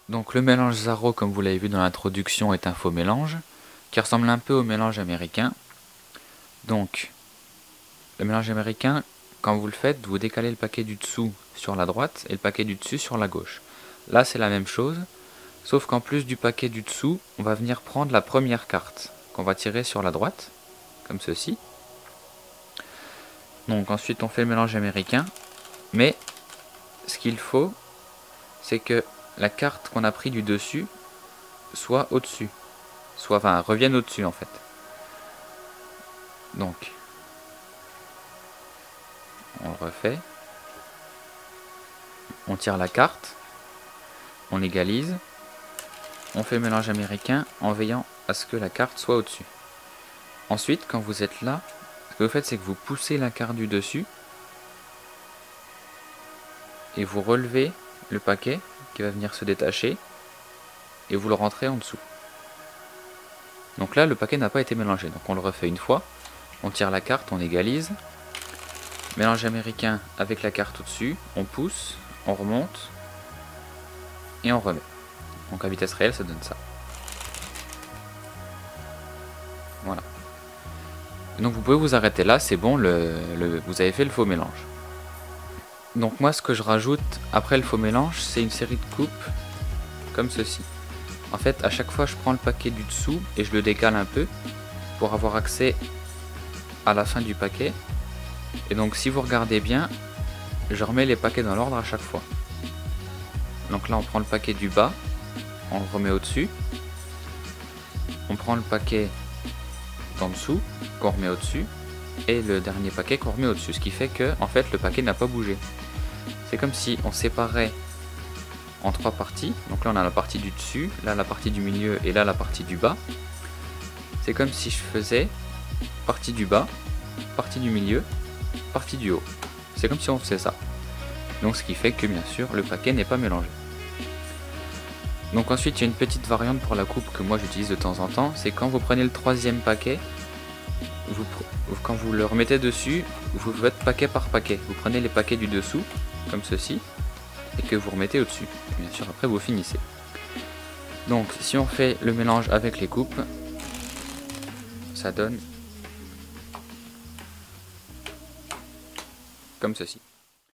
Donc le mélange Zaro, comme vous l'avez vu dans l'introduction, est un faux mélange qui ressemble un peu au mélange américain. Donc le mélange américain, quand vous le faites, vous décalez le paquet du dessous sur la droite et le paquet du dessus sur la gauche. Là c'est la même chose, sauf qu'en plus du paquet du dessous, on va venir prendre la première carte qu'on va tirer sur la droite, comme ceci. Donc ensuite on fait le mélange américain, mais ce qu'il faut, c'est que la carte qu'on a pris du dessus soit au-dessus, revienne au-dessus en fait. Donc, on le refait, on tire la carte, on égalise, on fait le mélange américain en veillant à ce que la carte soit au-dessus. Ensuite, quand vous êtes là, ce que vous faites, c'est que vous poussez la carte du dessus et vous relevez le paquet qui va venir se détacher et vous le rentrez en dessous. Donc là le paquet n'a pas été mélangé, donc on le refait une fois, on tire la carte, on égalise, mélange américain avec la carte au-dessus, on pousse, on remonte et on remet. Donc à vitesse réelle ça donne ça. Voilà. Donc vous pouvez vous arrêter là, c'est bon, vous avez fait le faux mélange. Donc moi ce que je rajoute après le faux mélange, c'est une série de coupes comme ceci. En fait à chaque fois je prends le paquet du dessous et je le décale un peu pour avoir accès à la fin du paquet. Et donc si vous regardez bien, je remets les paquets dans l'ordre à chaque fois. Donc là on prend le paquet du bas, on le remet au-dessus. On prend le paquet d'en dessous, qu'on remet au-dessus. Et le dernier paquet qu'on remet au-dessus, ce qui fait que en fait le paquet n'a pas bougé. C'est comme si on séparait en trois parties. Donc là on a la partie du dessus, là la partie du milieu et là la partie du bas. C'est comme si je faisais partie du bas, partie du milieu, partie du haut. C'est comme si on faisait ça. Donc ce qui fait que bien sûr le paquet n'est pas mélangé. Donc ensuite il y a une petite variante pour la coupe que moi j'utilise de temps en temps, c'est quand vous prenez le troisième paquet, quand vous le remettez dessus, vous faites paquet par paquet. Vous prenez les paquets du dessous, comme ceci, et que vous remettez au-dessus. Bien sûr, après vous finissez. Donc, si on fait le mélange avec les coupes, ça donne comme ceci.